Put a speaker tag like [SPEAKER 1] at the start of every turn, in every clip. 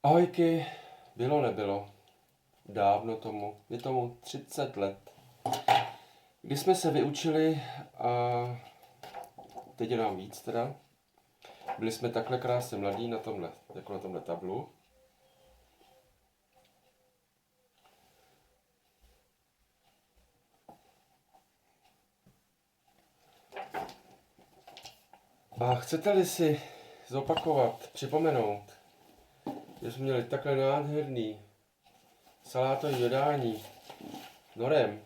[SPEAKER 1] Ahojky, bylo nebylo, dávno tomu, je tomu 30 let, kdy jsme se vyučili a teď je nám víc teda. Byli jsme takhle krásně mladí na tomhle, jako na tomhle tablu. A chcete-li si zopakovat, připomenout, že jsme měli takhle nádherný salátový dodání norem,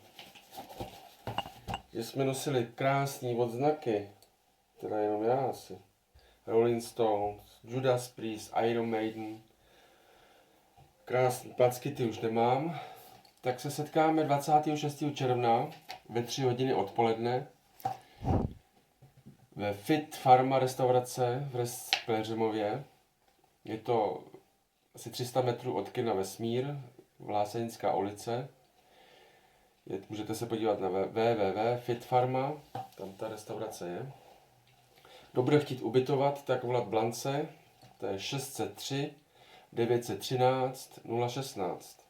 [SPEAKER 1] že jsme nosili krásný odznaky, teda jenom já asi, Rolling Stones, Judas Priest, Iron Maiden, krásný placky ty už nemám, tak se setkáme 26. června ve 3 hodiny odpoledne ve Fit Pharma restaurace v Pelhřimově. Je to asi 300 metrů od kina Vesmír, Vlásenická ulice. Můžete se podívat na www.fitpharma, tam ta restaurace je. Kdo bude chtít ubytovat, tak volat Blance, to je 603 913 016.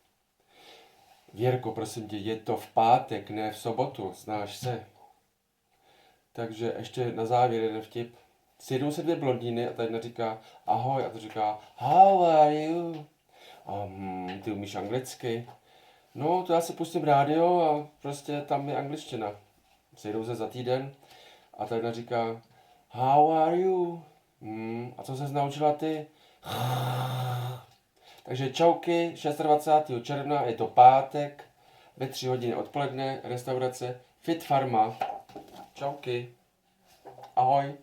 [SPEAKER 1] Věrko, prosím tě, je to v pátek, ne v sobotu, znáš se. Takže ještě na závěr jeden vtip. Sjedou se 2 blondýny a ta jedna říká ahoj a to říká how are you? Ty umíš anglicky? No, to já si pustím rádio a prostě tam je angličtina. Sejdou se za týden a ta jedna říká how are you? A co ses naučila ty? Takže čauky, 26. června, je to pátek, ve 3 hodiny odpoledne, restaurace Fit Pharma. Čauky. Ahoj.